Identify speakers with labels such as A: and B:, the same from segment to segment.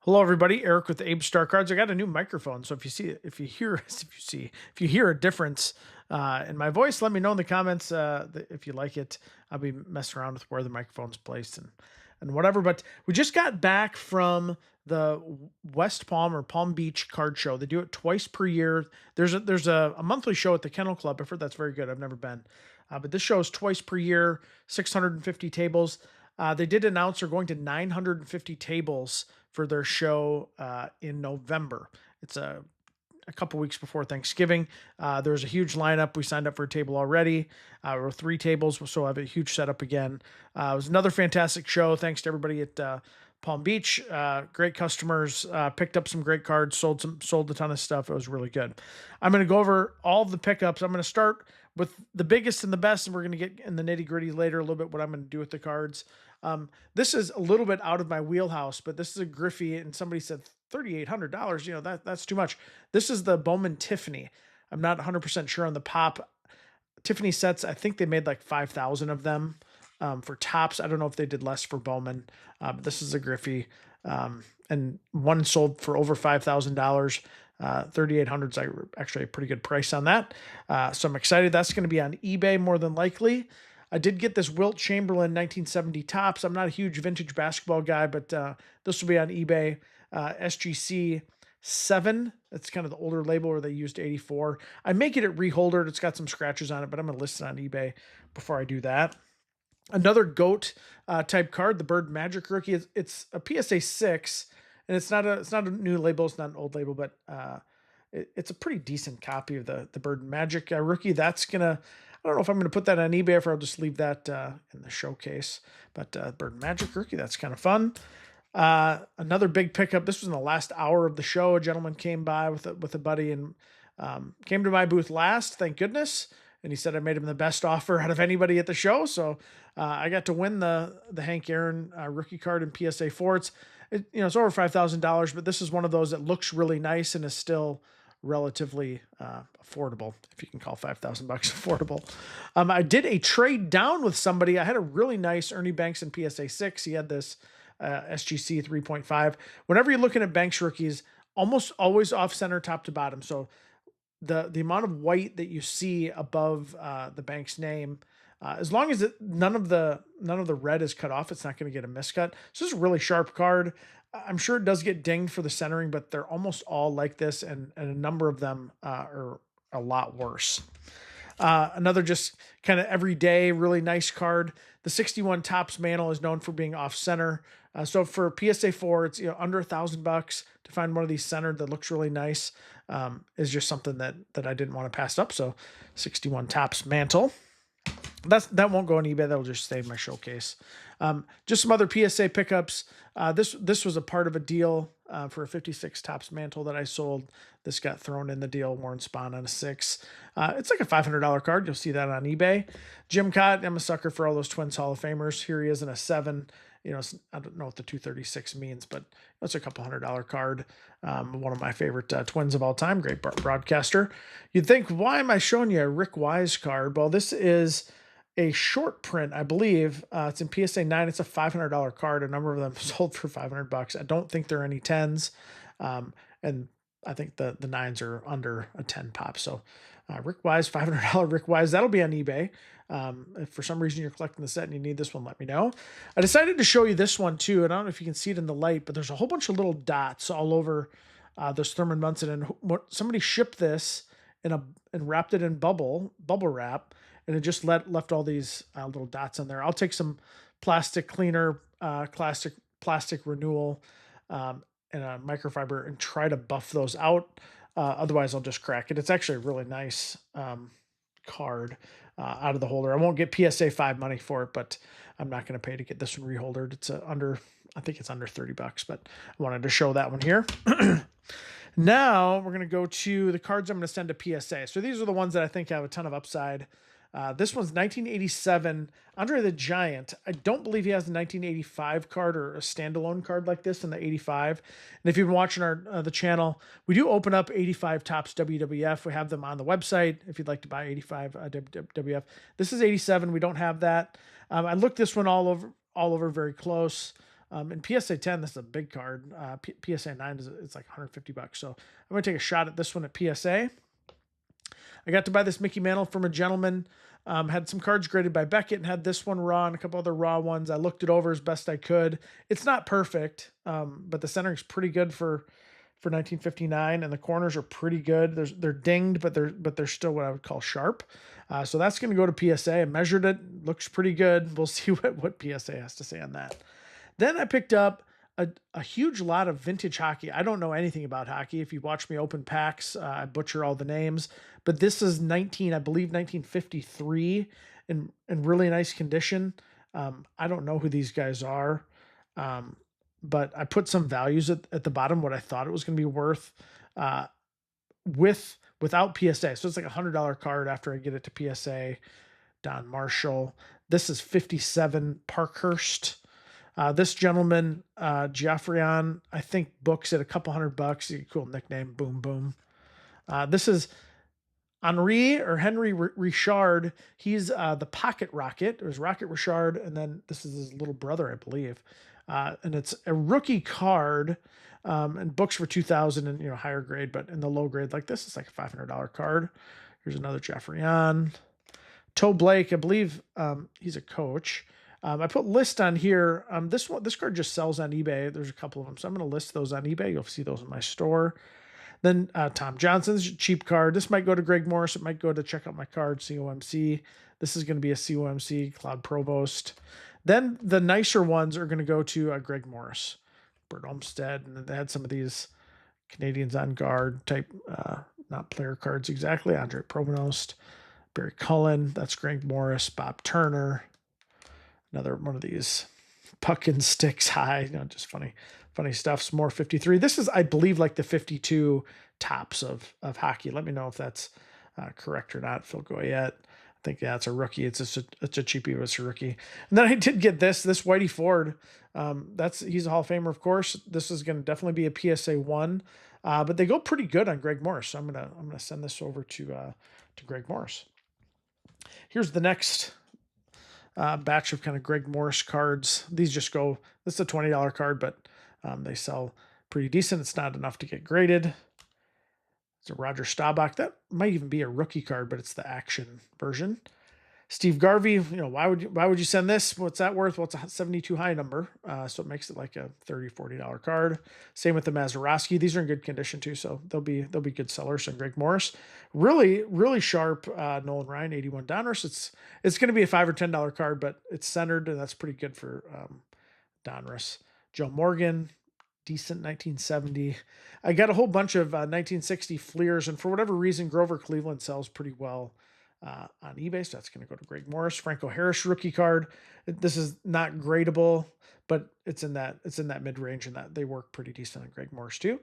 A: Hello, everybody. Eric with Abe Star Cards. I got a new microphone, so if you hear a difference in my voice, let me know in the comments if you like it. I'll be messing around with where the microphone's placed and whatever. But we just got back from the West Palm or Palm Beach Card Show. They do it twice per year. There's a monthly show at the Kennel Club. I've heard that's very good. I've never been, but this show is twice per year. 650 tables. They did announce they're going to 950 tables for their show in November. It's a couple weeks before Thanksgiving. There's a huge lineup. We signed up for a table already. We're 3 tables, so I have a huge setup again. It was another fantastic show. Thanks to everybody at Palm Beach. Great customers. Picked up some great cards. Sold a ton of stuff. It was really good. I'm going to go over all the pickups. I'm going to start with the biggest and the best, and we're going to get in the nitty gritty later a little bit what I'm going to do with the cards. This is a little bit out of my wheelhouse, but this is a Griffey, and somebody said $3,800. That's too much. This is the Bowman Tiffany. I'm not 100% sure on the pop. Tiffany sets, I think they made like 5,000 of them for tops. I don't know if they did less for Bowman, but this is a Griffey. And one sold for over $5,000. 3,800 is actually a pretty good price on that. So I'm excited. That's going to be on eBay more than likely. I did get this Wilt Chamberlain 1970 tops. I'm not a huge vintage basketball guy, but this will be on eBay. SGC 7. It's kind of the older label where they used 84. I may get it reholdered. It's got some scratches on it, but I'm going to list it on eBay before I do that. Another GOAT type card, the Bird Magic rookie. It's a PSA 6, and it's not a new label. It's not an old label, but it's a pretty decent copy of the Bird Magic rookie. That's gonna. I don't know if I'm gonna put that on eBay or if I'll just leave that in the showcase. But Bird Magic rookie, that's kind of fun. Another big pickup. This was in the last hour of the show. A gentleman came by with a buddy and came to my booth last. Thank goodness. And he said I made him the best offer out of anybody at the show. So I got to win the Hank Aaron rookie card in PSA 4. It's over $5,000, but this is one of those that looks really nice and is still relatively affordable, if you can call $5,000 affordable. I did a trade down with somebody. I had a really nice Ernie Banks in PSA 6. He had this SGC 3.5. Whenever you're looking at Banks rookies, almost always off center, top to bottom. So the amount of white that you see above the Banks name, as long as none of the red is cut off, it's not going to get a miscut. So this is a really sharp card. I'm sure it does get dinged for the centering, but they're almost all like this, and a number of them are a lot worse. Another just kind of everyday, really nice card. The 61 Topps Mantle is known for being off center. So for PSA 4, it's under $1,000 to find one of these centered that looks really nice. Is just something that I didn't want to pass up. So 61 Topps Mantle. That won't go on eBay. That'll just stay in my showcase. Just some other PSA pickups. This was a part of a deal for a 56 Topps Mantle that I sold. This got thrown in the deal. Warren Spahn on a 6. It's like a $500 card. You'll see that on eBay. Jim Cott. I'm a sucker for all those Twins Hall of Famers. Here he is in a 7. I don't know what the 236 means, but it's a couple $100 card. One of my favorite Twins of all time. Great broadcaster. You'd think, why am I showing you a Rick Wise card? Well, this is a short print, I believe. It's in PSA 9. It's a $500 card. A number of them sold for $500. I don't think there are any 10s. And I think the 9s are under a 10 pop. So Rick Wise, $500 Rick Wise. That'll be on eBay. If for some reason you're collecting the set and you need this one, let me know. I decided to show you this one too. And I don't know if you can see it in the light, but there's a whole bunch of little dots all over this Thurman Munson. And somebody shipped this and wrapped it in bubble wrap. And it just left all these little dots on there. I'll take some plastic cleaner, plastic renewal, and a microfiber and try to buff those out. Otherwise, I'll just crack it. It's actually a really nice card out of the holder. I won't get PSA 5 money for it, but I'm not going to pay to get this one reholdered. It's I think it's under $30, but I wanted to show that one here. Now we're going to go to the cards I'm going to send to PSA. So these are the ones that I think have a ton of upside. This one's 1987 Andre the Giant. I don't believe he has a 1985 card or a standalone card like this in the 85. And if you've been watching the channel, we do open up 85 Topps WWF. We have them on the website if you'd like to buy 85 WWF. This is 87. We don't have that. I looked this one all over very close. In PSA 10, this is a big card. PSA 9 it's like $150. So I'm going to take a shot at this one at PSA. I got to buy this Mickey Mantle from a gentleman. Had some cards graded by Beckett and had this one raw and a couple other raw ones. I looked it over as best I could. It's not perfect, but the centering's pretty good for 1959, and the corners are pretty good. They're dinged, but they're still what I would call sharp. So that's going to go to PSA. I measured it, looks pretty good. We'll see what PSA has to say on that. Then I picked up a huge lot of vintage hockey. I don't know anything about hockey. If you watch me open packs, I butcher all the names, but this is I believe 1953 in really nice condition. I don't know who these guys are. But I put some values at the bottom, what I thought it was going to be worth, without PSA. So it's like $100 card after I get it to PSA. Don Marshall. This is 57 Parkhurst. This gentleman, Geoffrion, I think books at a couple $100. Cool nickname, Boom Boom. This is Henri Richard. He's the Pocket Rocket. There's Rocket Richard, and then this is his little brother, I believe. And it's a rookie card, and books for 2,000 and higher grade, but in the low grade like this, it's like a $500 card. Here's another Geoffrion. Toe Blake, I believe he's a coach. I put list on here. This card just sells on eBay. There's a couple of them, so I'm going to list those on eBay. You'll see those in my store. Then Tom Johnson's cheap card. This might go to Greg Morris. It might go to Check Out My Card, COMC. This is going to be a COMC, Cloud Provost. Then the nicer ones are going to go to Greg Morris, Bert Olmsted, and they had some of these Canadians on guard type, not player cards exactly. Andre Provost, Barry Cullen, that's Greg Morris, Bob Turner, another one of these puck and sticks high, just funny stuff. Some more 53. This is, I believe, like the 52 tops of hockey. Let me know if that's correct or not. Phil Goyette. I think, yeah, it's a rookie. It's a cheapie, but it's a rookie. And then I did get this Whitey Ford. He's a Hall of Famer, of course. This is going to definitely be a PSA 1. But they go pretty good on Greg Morris. So I'm gonna send this over to Greg Morris. Here's the next batch of kind of Greg Morris cards. These just go, this is a $20 card, but they sell pretty decent. It's not enough to get graded. It's a Roger Staubach. That might even be a rookie card, but it's the action version. Steve Garvey, why would you send this? What's that worth? Well, it's a 72 high number, so it makes it like a $30, $40 card. Same with the Mazeroski. These are in good condition too, so they'll be good sellers. And Greg Morris, really, really sharp. Nolan Ryan, 81 Donruss. It's going to be a $5 or $10 card, but it's centered, and that's pretty good for Donruss. Joe Morgan, decent 1970. I got a whole bunch of 1960 Fleers, and for whatever reason, Grover Cleveland sells pretty well on eBay, so that's going to go to Greg Morris. Franco Harris rookie card. This is not gradable, but it's in that mid-range, and that they work pretty decent on Greg Morris too.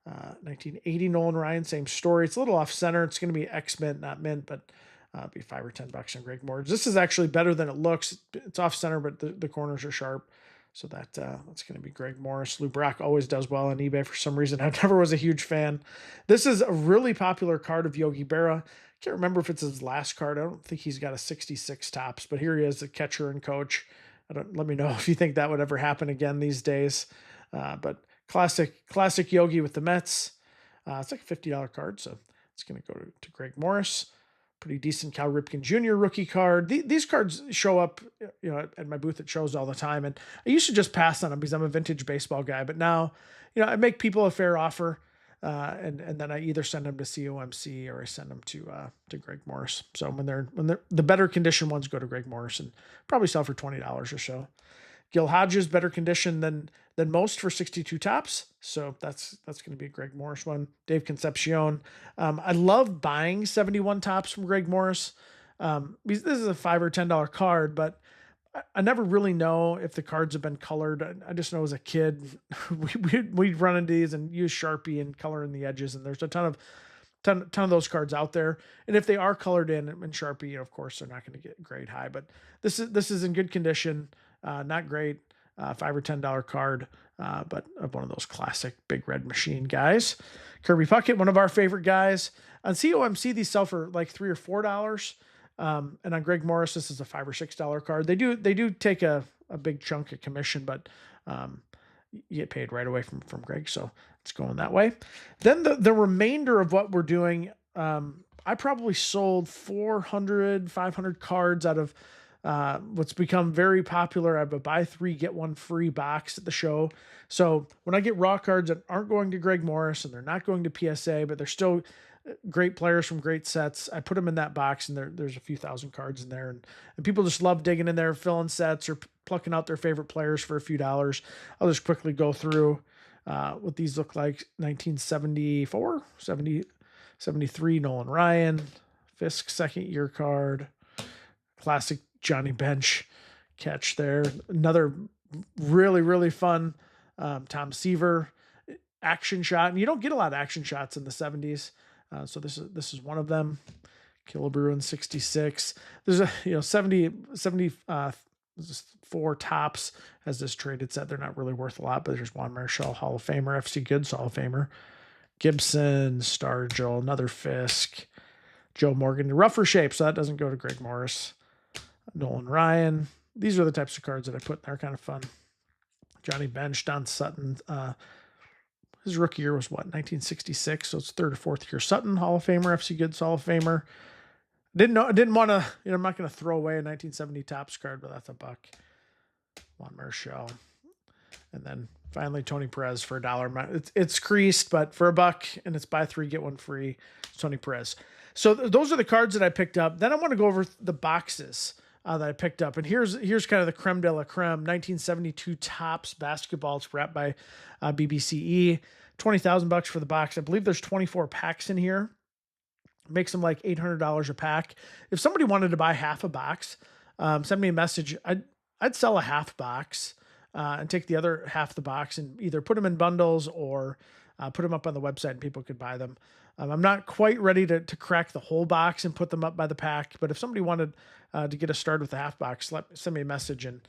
A: 1980 Nolan Ryan, same story. It's a little off center. It's going to be X mint, not mint, but it'll be $5 or $10 on Greg Morris. This is actually better than it looks. It's off center, but the corners are sharp. So that's going to be Greg Morris. Lou Brock always does well on eBay for some reason. I never was a huge fan. This is a really popular card of Yogi Berra. Can't remember if it's his last card. I don't think he's got a 66 tops, but here he is, the catcher and coach. Let me know if you think that would ever happen again these days. But classic Yogi with the Mets. It's like a $50 card, so it's going to go to Greg Morris. Pretty decent Cal Ripken Jr. rookie card. These cards show up, at my booth at shows all the time, and I used to just pass on them because I'm a vintage baseball guy. But now, I make people a fair offer, and then I either send them to COMC or I send them to Greg Morris. So when they're the better condition ones go to Greg Morris and probably sell for $20 or so. Gil Hodges, better condition than most for 62 tops. So that's going to be a Greg Morris one. Dave Concepcion. I love buying 71 tops from Greg Morris. This is a $5 or $10 card, but I never really know if the cards have been colored. I just know as a kid, we'd run into these and use Sharpie and color in the edges. And there's a ton of those cards out there. And if they are colored in Sharpie, of course, they're not going to get grade high, but this is in good condition. Not great, $5 or $10 card, but one of those classic big red machine guys. Kirby Puckett, one of our favorite guys. On COMC, these sell for like $3 or $4. And on Greg Morris, this is a $5 or $6 card. They do take a a big chunk of commission, but you get paid right away from Greg. So it's going that way. Then the remainder of what we're doing, I probably sold 400, 500 cards out of what's become very popular. I have a buy 3, get 1 free box at the show. So when I get raw cards that aren't going to Greg Morris and they're not going to PSA, but they're still great players from great sets, I put them in that box, and there's a few thousand cards in there. And people just love digging in there, filling sets or plucking out their favorite players for a few dollars. I'll just quickly go through what these look like. 1974, 73, Nolan Ryan, Fisk second year card, classic Johnny Bench catch there. Another really, really fun Tom Seaver action shot. And you don't get a lot of action shots in the 70s. So this is one of them. Killebrew in 66. There's a 74 Tops has this traded set. They're not really worth a lot, but there's Juan Marichal, Hall of Famer, FC Goods, Hall of Famer, Gibson, Stargell, another Fisk, Joe Morgan, rougher shape, so that doesn't go to Greg Morris. Nolan Ryan. These are the types of cards that I put in there. Kind of fun. Johnny Bench, Don Sutton. His rookie year was what, 1966? So it's third or fourth year. Sutton, Hall of Famer, FC Goods, Hall of Famer. Didn't want to, I'm not going to throw away a 1970 Tops card, but that's $1. Juan Marichal. And then finally Tony Perez for $1. It's creased, but for $1, and it's buy 3, get 1 free. It's Tony Perez. So those are the cards that I picked up. Then I want to go over the boxes that I picked up. And here's kind of the creme de la creme. 1972 Tops basketball. It's wrapped by BBCE. $20,000 for the box. I believe there's 24 packs in here. Makes them like $800 a pack. If somebody wanted to buy half a box, send me a message. I'd sell a half box and take the other half of the box and either put them in bundles or put them up on the website and people could buy them. I'm not quite ready to crack the whole box and put them up by the pack, but if somebody wanted to get a start with the half box, send me a message and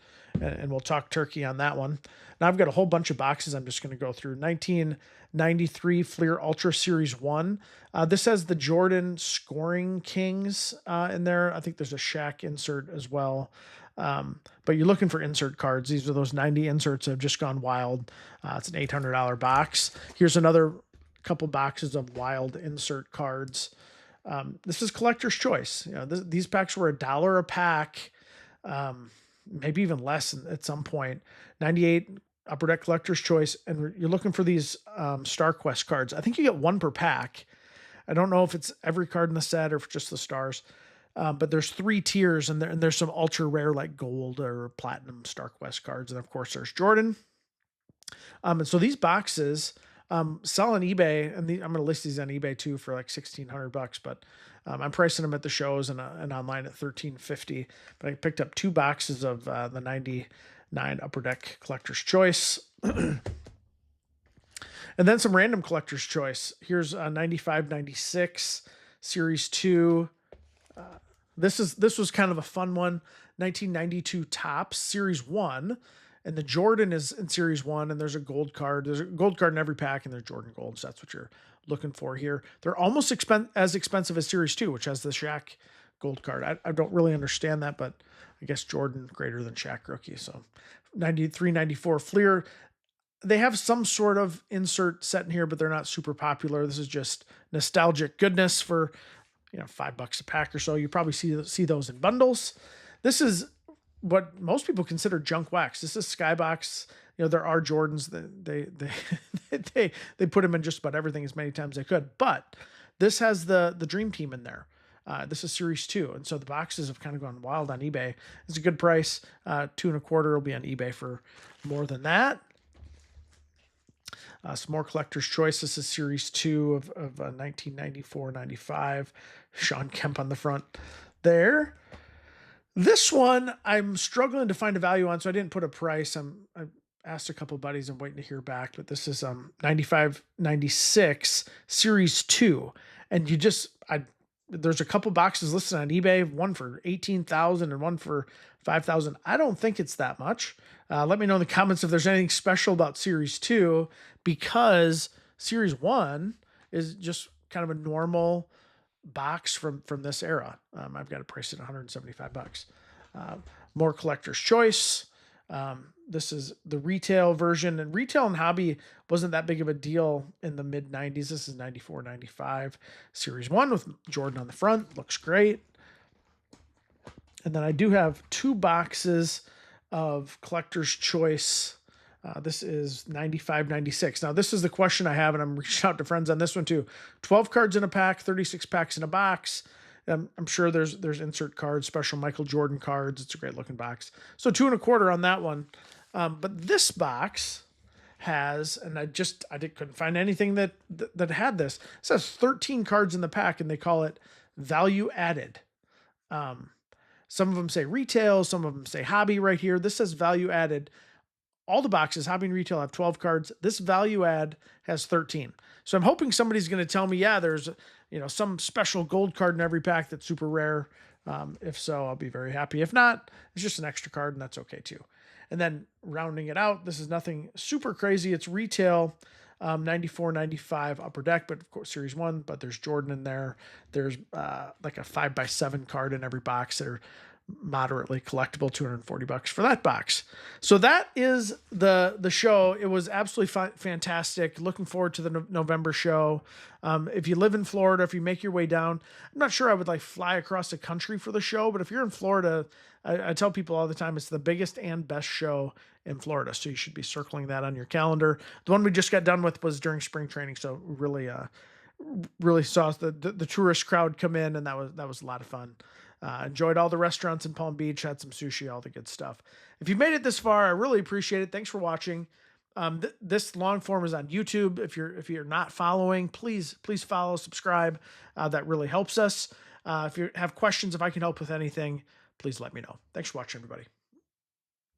A: we'll talk turkey on that one. Now I've got a whole bunch of boxes I'm just going to go through. 1993 Fleer Ultra Series 1. This has the Jordan Scoring Kings in there. I think there's a Shaq insert as well. But you're looking for insert cards. These are those 90 inserts that have just gone wild. It's an $800 box. Here's another couple boxes of wild insert cards. This is collector's choice. These packs were $1 a pack, maybe even less at some point. 98 Upper Deck collector's choice, and you're looking for these Star Quest cards. I think you get 1 per pack. I don't know if it's every card in the set or if it's just the stars. But there's 3 tiers, and there's some ultra rare like gold or platinum Star Quest cards, and of course there's Jordan. And so these boxes sell on eBay, and I'm going to list these on eBay too for like $1,600. But I'm pricing them at the shows and online at $1,350. But I picked up 2 boxes of the 99 Upper Deck Collector's Choice. And then some random Collector's Choice. Here's 95, 96 Series 2. This was kind of a fun one. 1992 Tops Series 1. And the Jordan is in Series 1, and there's a gold card. There's a gold card in every pack, and there's Jordan Gold, so that's what you're looking for here. They're almost as expensive as Series 2, which has the Shaq gold card. I don't really understand that, but I guess Jordan greater than Shaq rookie. So 93, 94 Fleer. They have some sort of insert set in here, but they're not super popular. This is just nostalgic goodness for $5 a pack or so. You probably see those in bundles. This is what most people consider junk wax. This is Skybox. There are Jordans that they put them in just about everything as many times as they could, but this has the Dream Team in there. This is Series 2, and so the boxes have kind of gone wild on eBay. It's a good price. $2.25 will be on eBay for more than that. Some more collector's choice. This is Series 2 of 1994-95. Sean Kemp on the front there. This one I'm struggling to find a value on, so I didn't put a price. I asked a couple buddies. I'm waiting to hear back, but this is 95-96 Series 2, and there's a couple boxes listed on eBay. One for $18,000 and one for $5,000. I don't think it's that much. Let me know in the comments if there's anything special about Series 2, because Series 1 is just kind of a normal box from this era. I've got it priced at $175. More collector's choice. This is the retail version, and retail and hobby wasn't that big of a deal in the mid 90s. This is 94, 95 series 1 with Jordan on the front. Looks great. And then I do have 2 boxes of Collector's Choice. This is 95, 96. Now, this is the question I have, and I'm reaching out to friends on this one too. 12 cards in a pack, 36 packs in a box. I'm sure there's insert cards, special Michael Jordan cards. It's a great looking box. So 2 1/4 on that one. But this box has, and couldn't find anything that had this. It says 13 cards in the pack, and they call it value added. Some of them say retail, some of them say hobby right here. This says value added. All the boxes, hobby and retail, have 12 cards. This value add has 13. So I'm hoping somebody's going to tell me, yeah, there's some special gold card in every pack that's super rare. If so, I'll be very happy. If not, it's just an extra card, and that's okay too. And then rounding it out, this is nothing super crazy. It's retail, 94, 95 Upper Deck, but of course Series 1, but there's Jordan in there. There's like a 5x7 card in every box that are moderately collectible, $240 for that box. So that is the show. It was absolutely fantastic. Looking forward to the November show. If you live in Florida, if you make your way down, I'm not sure I would fly across the country for the show, but if you're in Florida, I tell people all the time, it's the biggest and best show in Florida. So you should be circling that on your calendar. The one we just got done with was during spring training. So really saw the tourist crowd come in, and that was a lot of fun. Enjoyed all the restaurants in Palm Beach, had some sushi, all the good stuff. If you've made it this far, I really appreciate it. Thanks for watching. This long form is on YouTube. If you're not following, please follow, subscribe. That really helps us. If you have questions, if I can help with anything, please let me know. Thanks for watching, everybody.